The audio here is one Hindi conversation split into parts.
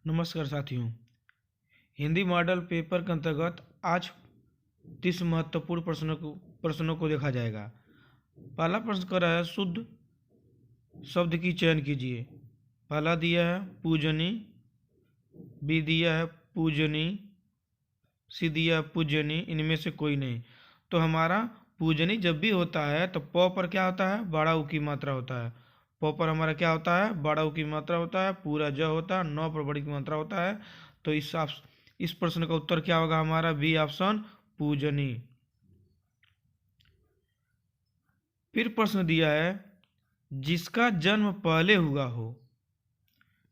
नमस्कार साथियों। हिंदी मॉडल पेपर के अंतर्गत आज 30 महत्वपूर्ण प्रश्नों को देखा जाएगा। पहला प्रश्न कर रहा है, शुद्ध शब्द की चयन कीजिए। पहला दिया है पूजनी, बी दिया है पूजनी, सी दिया है पूजनी, इनमें से कोई नहीं। तो हमारा पूजनी जब भी होता है तो प पर क्या होता है, बड़ा ऊ की मात्रा होता है। प पर हमारा क्या होता है, बड़ा ऊ की मात्रा होता है। पूरा ज होता है, नौ पर बड़ी की मात्रा होता है। तो इस प्रश्न का उत्तर क्या होगा हमारा, बी ऑप्शन पूजनी। फिर प्रश्न दिया है, जिसका जन्म पहले हुआ हो,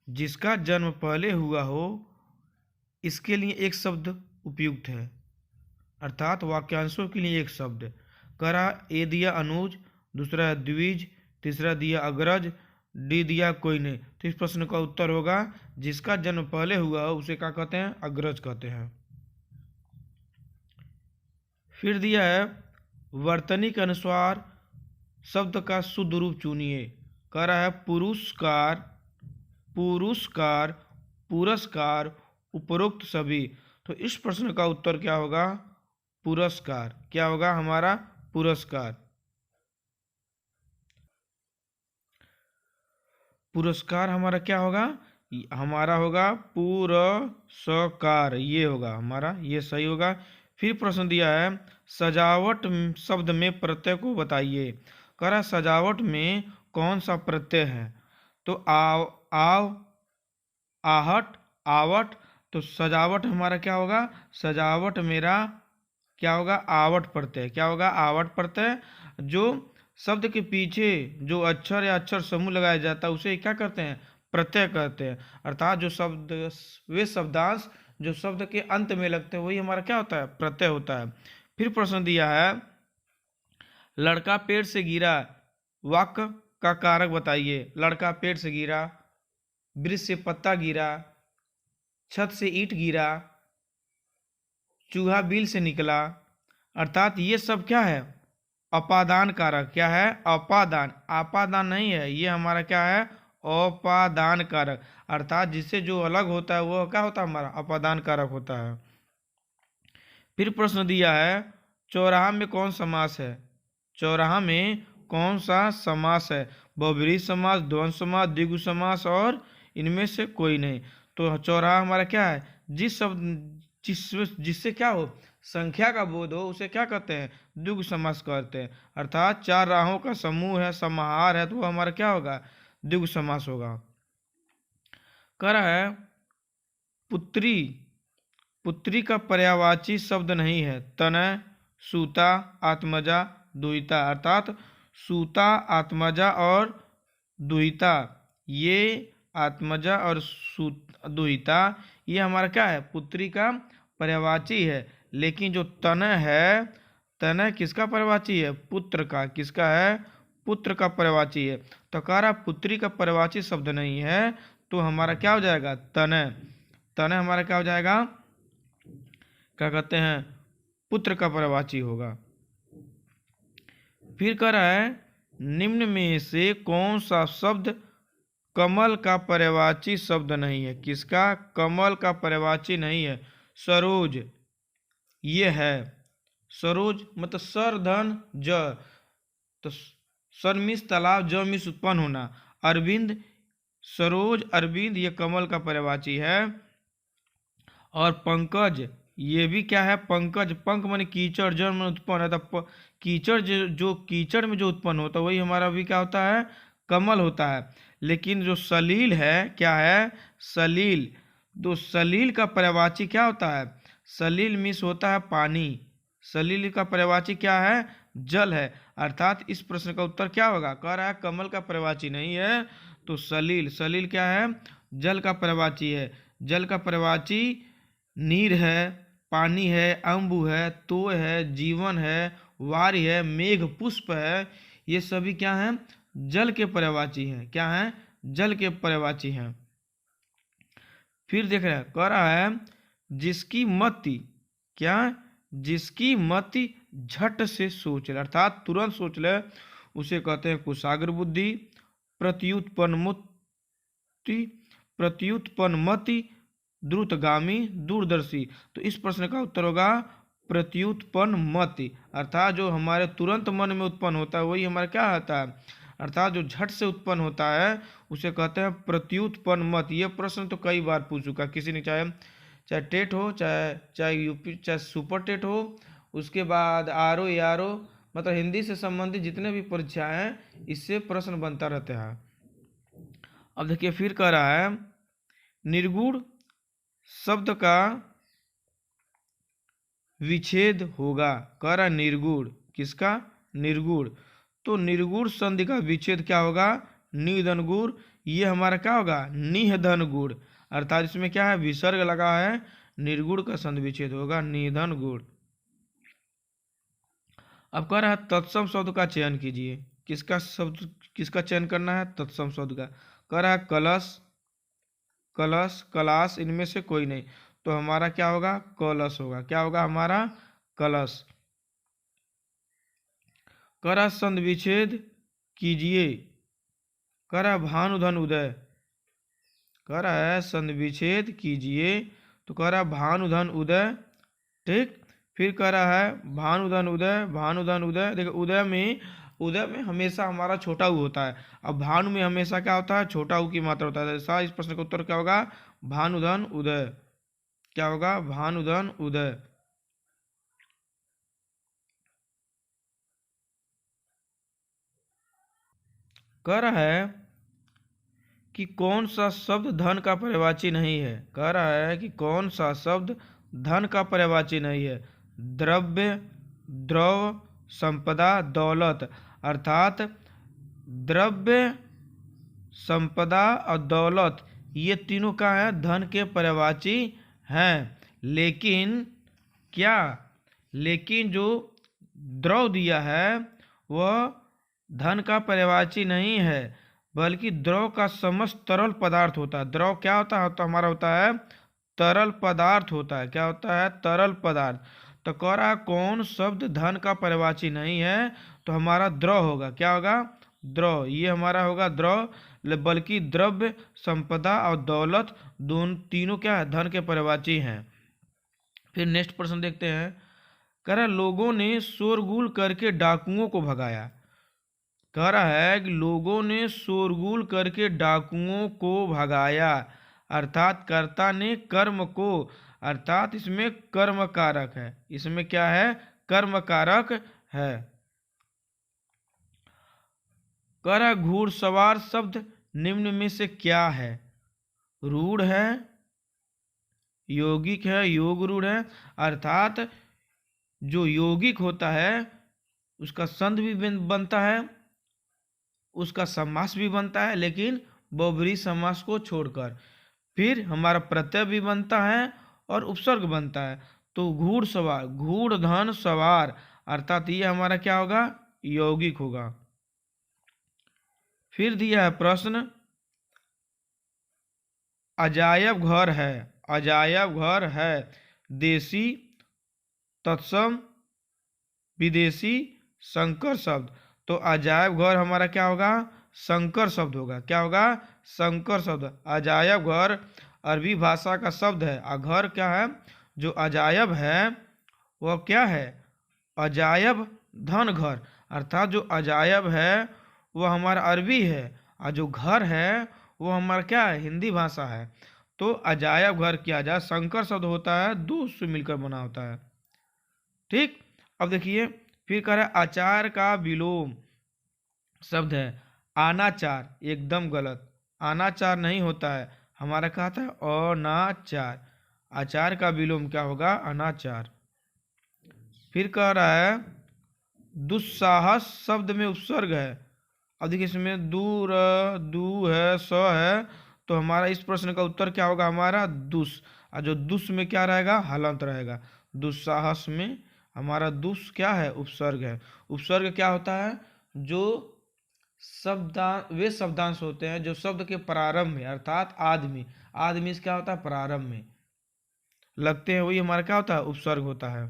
जिसका जन्म पहले हुआ हो इसके लिए एक शब्द उपयुक्त है, अर्थात वाक्यांशों के लिए एक शब्द। करा ए दिया अनुज, दूसरा है द्विज, तीसरा दिया अग्रज, डी दिया कोई नहीं। तो इस प्रश्न का उत्तर होगा, जिसका जन्म पहले हुआ हो उसे क्या कहते हैं, अग्रज कहते हैं। फिर दिया है, वर्तनी के अनुसार शब्द का शुद्ध रूप चुनिए। कह रहा है पुरुषकार, पुरुषकार, पुरस्कार, उपरोक्त सभी। तो इस प्रश्न का उत्तर क्या होगा, पुरस्कार। क्या होगा हमारा, पुरस्कार। पुरस्कार हमारा क्या होगा, हमारा होगा पुरस्कार, ये होगा हमारा, ये सही होगा। फिर प्रश्न दिया है, सजावट शब्द में प्रत्यय को बताइए। कह रहा सजावट में कौन सा प्रत्यय है। तो आव, आव, आहट, आवट। तो सजावट हमारा क्या होगा, सजावट मेरा क्या होगा, आवट प्रत्यय। क्या होगा, आवट प्रत्यय। जो शब्द के पीछे जो अक्षर या अक्षर समूह लगाया जाता है उसे क्या करते हैं, प्रत्यय कहते हैं। अर्थात जो शब्द, वे शब्दांश जो शब्द के अंत में लगते हैं वही हमारा क्या होता है, प्रत्यय होता है। फिर प्रश्न दिया है, लड़का पेड़ से गिरा, वाक्य का कारक बताइए। लड़का पेड़ से गिरा, वृक्ष से पत्ता गिरा, छत से ईंट गिरा, चूहा बिल से निकला। अर्थात ये सब क्या है, अपादान कारक। क्या है, अपादान, आपादान नहीं है, ये हमारा क्या है, अपादान कारक। अर्थात जिससे जो अलग होता है वो क्या होता है, हमारा अपादान कारक होता है। फिर प्रश्न दिया है, चौराहा में कौन समास है। चौराहा में कौन सा समास है, बहुब्रीहि समास, द्वंद्व समास, द्विगु समास और इनमें से कोई नहीं। तो चौराहा हमारा क्या है, जिस शब्द जिससे क्या हो, संख्या का बोध हो उसे क्या कहते हैं, द्विगु समास कहते हैं। अर्थात चार राहों का समूह है, समाहार है, तो वो हमारा क्या होगा, द्विगु समास होगा। कह रहा है पुत्री, पुत्री का पर्यायवाची शब्द नहीं है। तनय, सूता, आत्मजा, दुहिता। अर्थात सूता, आत्मजा और दुहिता, ये आत्मजा और दुहिता ये हमारा क्या है, पुत्री का पर्यायवाची है। लेकिन जो तनय है, तनय किसका पर्यायवाची है, पुत्र का। किसका है, पुत्र का पर्यायवाची है। तो कह रहा पुत्री का पर्यायवाची शब्द नहीं है, तो हमारा क्या हो जाएगा, तनय। तनय हमारा क्या हो जाएगा, क्या कहते हैं, पुत्र का पर्यायवाची होगा। फिर कह रहा है, निम्न में से कौन सा शब्द कमल का पर्यायवाची शब्द नहीं है। किसका, कमल का पर्यायवाची नहीं है। सरोज ये है, सरोज मतलब सर धन ज, तो सर मिस तालाब, ज मिस उत्पन्न होना। अरविंद, सरोज, अरविंद ये कमल का पर्यायवाची है। और पंकज ये भी क्या है, पंकज, पंक माने कीचड़, जड़ में उत्पन्न है। तो कीचड़ जो कीचड़ में जो उत्पन्न होता है वही हमारा भी क्या होता है, कमल होता है। लेकिन जो सलील है, क्या है, सलील, तो सलील का पर्यायवाची क्या होता है, सलील मिस होता है पानी। सलील का पर्यायवाची क्या है, जल है। अर्थात इस प्रश्न का उत्तर क्या होगा, कह रहा है कमल का पर्यायवाची नहीं है, तो सलील। सलील क्या है, जल का पर्यायवाची है। जल का पर्यायवाची नीर है, पानी है, अम्बु है, तोय है, जीवन है, वारी है, मेघ पुष्प है। ये सभी क्या हैं, जल के पर्यायवाची हैं। क्या हैं, जल के पर्यायवाची हैं। फिर देख रहे हैं, कह रहा है जिसकी मति, क्या, जिसकी मति झट से सोच ले, अर्थात तुरंत सोच ले, उसे कहते हैं कुशाग्र बुद्धि। प्रत्युत्पन्न मति, प्रत्युत्पन्न मति, द्रुतगामी, दूरदर्शी। तो इस प्रश्न का उत्तर होगा प्रत्युत्पन्न मत, अर्थात जो हमारे तुरंत मन में उत्पन्न होता है वही हमारा क्या होता है, अर्थात जो झट से उत्पन्न होता है उसे कहते हैं प्रत्युत्पन्न मत। ये प्रश्न तो कई बार पूछ चुका किसी ने, चाहे चाहे टेट हो, चाहे चाहे यूपी, चाहे सुपर टेट हो, उसके बाद आर ओ, आर ओ, मतलब हिंदी से संबंधित जितने भी परीक्षाएं हैं इससे प्रश्न बनता रहता है। अब देखिए फिर कह रहा है निर्गुण शब्द का विच्छेद होगा। कह रहा निर्गुण, किसका, निर्गुण। तो निर्गुण संधि का विच्छेद क्या होगा, निधन गुण। ये हमारा क्या होगा, निधन गुण, अर्थात इसमें क्या है विसर्ग लगा है, निर्गुण का संधि विच्छेद होगा निधन गुण। अब कह रहा है तत्सम शब्द का चयन कीजिए। किसका शब्द, किसका चयन करना है, तत्सम शब्द का। कह रहा है कलश, कलश, कलाश, इनमें से कोई नहीं, तो हमारा क्या होगा, कलश होगा। क्या होगा हमारा, कलश। कह रहा संधि विच्छेद कीजिए। कह रहा भानुधन उदय, कह रहा है संधि विच्छेद कीजिए, तो कह रहा भानुधन उदय। ठीक, फिर कह रहा है भानुधन उदय, भानुधन उदय। देखो उदय में हमेशा हमारा छोटा ऊ होता है, अब भानु में हमेशा क्या होता है, छोटा ऊ की मात्रा होता है। ऐसा इस प्रश्न का उत्तर क्या होगा, भानुधन उदय। क्या होगा, भानुधन उदय। कह रहा है कि कौन सा शब्द धन का पर्यायवाची नहीं है। कह रहा है कि कौन सा शब्द धन का पर्यायवाची नहीं है। द्रव्य, द्रव, संपदा, दौलत, अर्थात द्रव्य, संपदा और दौलत ये तीनों का है धन के पर्यायवाची हैं। लेकिन क्या, लेकिन जो द्रव दिया है वह धन का पर्यायवाची नहीं है, बल्कि द्रव का समस्त तरल पदार्थ होता है। द्रव क्या होता है, तो हमारा होता है तरल पदार्थ होता है। क्या होता है, तरल पदार्थ। तो कह रहा है कौन शब्द धन का पर्यायवाची नहीं है, तो हमारा द्रव होगा। क्या होगा, द्रव। ये हमारा होगा द्रव, बल्कि द्रव्य, संपदा और दौलत दोनों तीनों क्या है, धन के पर्यायवाची हैं। फिर नेक्स्ट प्रश्न देखते हैं। कह रहा लोगों ने शोरगुल करके डाकुओं को भगाया। कह रहा है कि लोगों ने शोरगुल करके डाकुओं को भगाया, अर्थात कर्ता ने कर्म को, अर्थात इसमें कर्म कारक है, इसमें क्या है, कर्म कारक है। कह रहा घुड़सवार शब्द निम्न में से क्या है, रूढ़ है, यौगिक है, योग रूढ़ है, अर्थात जो यौगिक होता है उसका संध भी बनता है, उसका समास भी बनता है, लेकिन बहुब्रीहि समास को छोड़कर। फिर हमारा प्रत्यय भी बनता है और उपसर्ग बनता है। तो घुड़सवार, घुड़ धन सवार, अर्थात ये हमारा क्या होगा, यौगिक होगा। फिर दिया है प्रश्न अजायब घर है, अजायब घर है, देशी, तत्सम, विदेशी, संकर शब्द। तो अजायब घर हमारा क्या होगा, संकर शब्द होगा। क्या होगा, संकर शब्द। अजायब घर अरबी भाषा का शब्द है, और घर क्या है, जो अजायब है वह क्या है, अजायब धन घर, अर्थात जो अजायब है वह हमारा अरबी है, और जो घर है वो हमारा क्या है, हिंदी भाषा है। तो अजायब घर किया जाए, संकर शब्द होता है, दो से मिलकर बना होता है। ठीक, अब देखिए फिर कह रहा है आचार का विलोम शब्द है अनाचार, एकदम गलत, अनाचार नहीं होता है, हमारा क्या था अनाचार। आचार का विलोम क्या होगा, अनाचार। फिर कह रहा है दुस्साहस शब्द में उपसर्ग है। अब देखिए इसमें दूर, दू है, स है, तो हमारा इस प्रश्न का उत्तर क्या होगा, हमारा दुस। और जो दुस में क्या रहेगा, हलंत रहेगा। दुस्साहस में हमारा दुस क्या है, उपसर्ग है। उपसर्ग क्या होता है, जो वे शब्दांश होते हैं जो शब्द के प्रारंभ में, अर्थात आदमी, आदमी से क्या होता है, प्रारंभ में लगते हैं, वही हमारा क्या होता है, उपसर्ग होता है।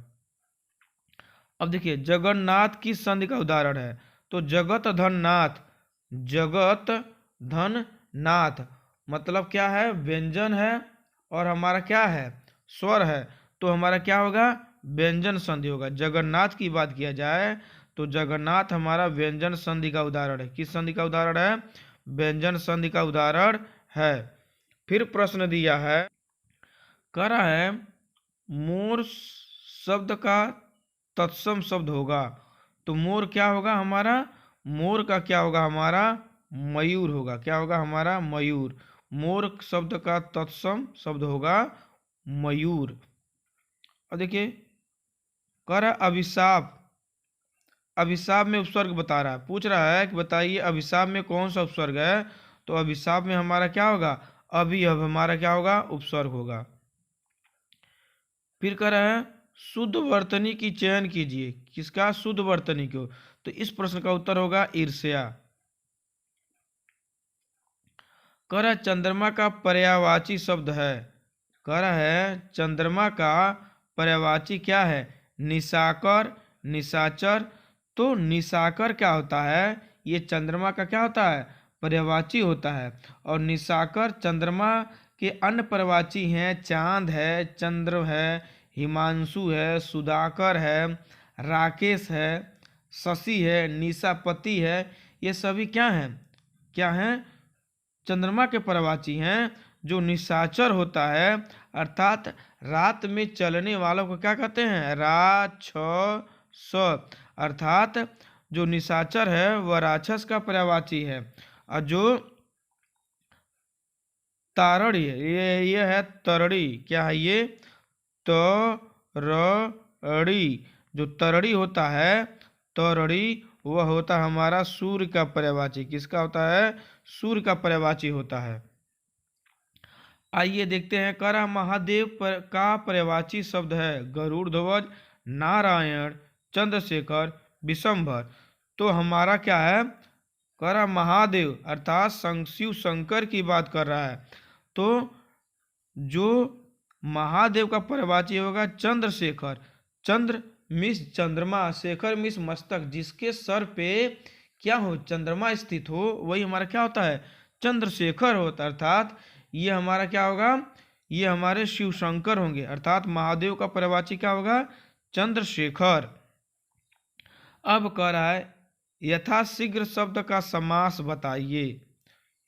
अब देखिए जगन्नाथ किस संधि का उदाहरण है, तो जगत धन नाथ, जगत धन नाथ मतलब क्या है, व्यंजन है और हमारा क्या है, स्वर है, तो हमारा क्या होगा, व्यंजन संधि होगा। जगन्नाथ की बात किया जाए तो जगन्नाथ हमारा व्यंजन संधि का उदाहरण है। किस संधि का उदाहरण है, व्यंजन संधि का उदाहरण है। फिर प्रश्न दिया है, कह रहा है मोर शब्द का तत्सम शब्द होगा, तो मोर क्या होगा हमारा, मोर का क्या होगा हमारा, मयूर होगा। क्या होगा हमारा, मयूर। मोर शब्द का तत्सम शब्द होगा मयूर। और देखिए कह रहा है अभिशाप, अभिशाप में उपसर्ग बता रहा है, पूछ रहा है कि बताइए अभिशाप में कौन सा उपसर्ग है, तो अभिशाप में हमारा क्या होगा, अभी अब हमारा क्या होगा, उपसर्ग होगा। फिर कह रहा है शुद्ध वर्तनी की चयन कीजिए। किसका, शुद्ध वर्तनी को, तो इस प्रश्न का उत्तर होगा ईर्ष्या। कह रहा है चंद्रमा का पर्यायवाची शब्द है। कह रहा है चंद्रमा का पर्यायवाची क्या है, निशाकर, निशाचर। तो निशाकर क्या होता है, ये चंद्रमा का क्या होता है, पर्यायवाची होता है। और निशाकर चंद्रमा के अन्य पर्यायवाची हैं, चांद है, चंद्र है, हिमांशु है, सुधाकर है, राकेश है, शशि है, निशापति है। ये सभी क्या हैं, क्या हैं, चंद्रमा के पर्यायवाची हैं। जो निशाचर होता है अर्थात रात में चलने वालों को क्या कहते हैं, राक्षस। अर्थात जो निशाचर है वह राक्षस का पर्यायवाची है। और जो तारड़ी है, ये है तरड़ी। क्या है ये, तरड़ी। जो तरड़ी होता है, तरड़ी, वह होता है हमारा सूर्य का पर्यायवाची। किसका होता है, सूर्य का पर्यायवाची होता है। आइए देखते हैं, कह रहा महादेव का पर्यायवाची शब्द है गरुड़ ध्वज, नारायण, चंद्रशेखर, विशंभर। तो हमारा क्या है, कह रहा महादेव अर्थात शिव शंकर की बात कर रहा है। तो जो महादेव का पर्यायवाची होगा चंद्रशेखर। चंद्र मिस चंद्रमा, शेखर मिस मस्तक, जिसके सर पे क्या हो, चंद्रमा स्थित हो, वही हमारा क्या होता है, चंद्रशेखर होता है। अर्थात ये हमारा क्या होगा, ये हमारे शिव शंकर होंगे। अर्थात महादेव का पर्यायवाची क्या होगा, चंद्रशेखर। अब कह रहा है यथाशीघ्र शब्द का समास बताइए।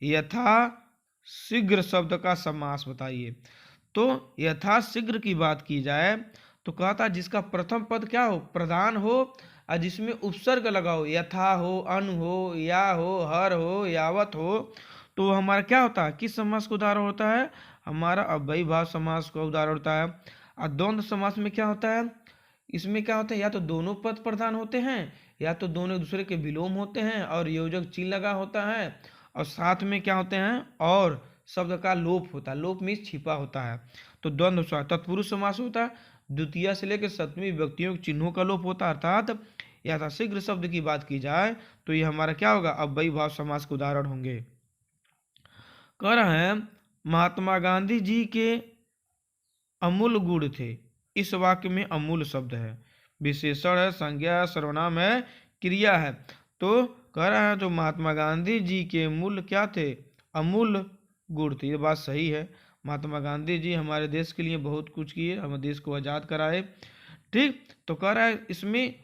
यथाशीघ्र शब्द का समास बताइए। तो यथाशीघ्र की बात की जाए तो कहता जिसका प्रथम पद क्या हो, प्रधान हो, और जिसमें उपसर्ग लगा हो, यथा हो, अन हो, या हो, हर हो, यावत हो, तो वो हमारा क्या होता है, किस समास का उदाहरण होता है, हमारा अव्ययी भाव समास का उदाहरण होता है। और द्वंद्व समास में क्या होता है, इसमें क्या होता है, या तो दोनों पद प्रधान होते हैं, या तो दोनों एक दूसरे के विलोम होते हैं और योजक चिन्ह लगा होता है, और साथ में क्या होते हैं, और शब्द का लोप होता है। लोप मीन्स छिपा होता है। तो द्वंद्व समास तत्पुरुष समास होता है, द्वितीय से लेकर सप्तमी व्यक्तियों के चिन्हों का लोप होता है। अर्थात यथाशीघ्र शब्द की बात की जाए तो ये हमारा क्या होगा, अव्ययी भाव समास के उदाहरण होंगे। कह रहा है महात्मा गांधी जी के अमूल गुण थे। इस वाक्य में अमूल शब्द है, विशेषण है, संज्ञा, सर्वनाम है, क्रिया है। तो कह रहा है जो महात्मा गांधी जी के मूल क्या थे, अमूल गुण थे। ये बात सही है, महात्मा गांधी जी हमारे देश के लिए बहुत कुछ किए, हमारे देश को आज़ाद कराए। ठीक, तो कह रहा है इसमें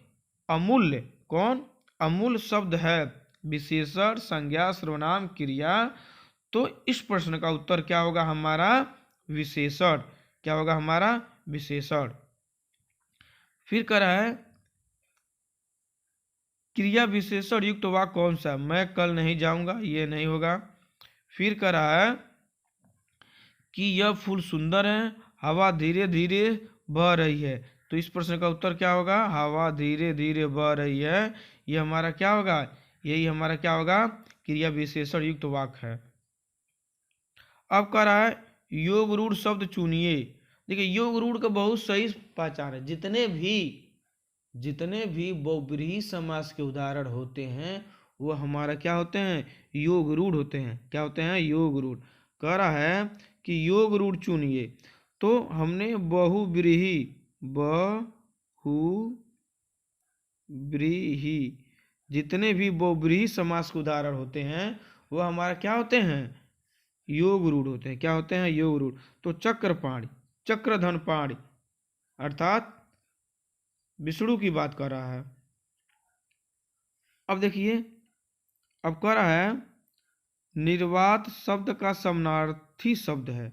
अमूल्य, कौन, अमूल शब्द है, विशेषण, संज्ञा, सर्वनाम, क्रिया। तो इस प्रश्न का उत्तर क्या होगा हमारा, विशेषण। क्या होगा हमारा, विशेषण। फिर कह रहा है क्रिया विशेषण युक्त वाक्य कौन सा, मैं कल नहीं जाऊंगा, ये नहीं होगा। फिर कह रहा है कि यह फूल सुंदर है, हवा धीरे धीरे बह रही है। तो इस प्रश्न का उत्तर क्या होगा, हवा धीरे धीरे बह रही है। ये हमारा क्या होगा, यही हमारा क्या होगा, क्रिया विशेषण युक्त वाक्य है। अब कह रहा है योग रूढ़ शब्द चुनिए। देखिए योग रूढ़ का बहुत सही पहचान है। जितने भी बहुब्रीहि समास के उदाहरण होते हैं वो हमारा क्या होते हैं, योग रूढ़ होते हैं। क्या होते हैं, योग रूढ़। कह रहा है कि योग रूढ़ चुनिए। तो हमने बहुब्रीहि जितने भी बहुब्रीहि समास के उदाहरण होते हैं वो हमारा क्या होते हैं, योग रूढ़ होते हैं। क्या होते हैं? योग रूढ़। तो चक्रपाणि, चक्रधन पाणि अर्थात विष्णु की बात कर रहा है। अब देखिए, अब कह रहा है निर्वात शब्द का समानार्थी शब्द है।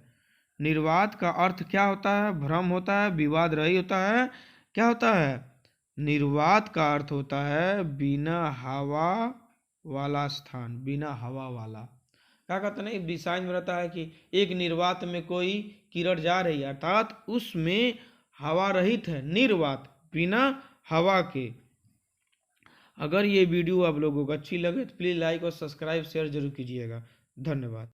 निर्वात का अर्थ क्या होता है? भ्रम होता है, विवाद रहित होता है। क्या होता है? निर्वात का अर्थ होता है बिना हवा वाला स्थान, बिना हवा वाला। क्या कहते हैं? डिसाइन में रहता है कि एक निर्वात में कोई किरण जा रही है, अर्थात उसमें हवा रहित है, निर्वात, बिना हवा के। अगर ये वीडियो आप लोगों को अच्छी लगे तो प्लीज़ लाइक और सब्सक्राइब शेयर जरूर कीजिएगा। धन्यवाद।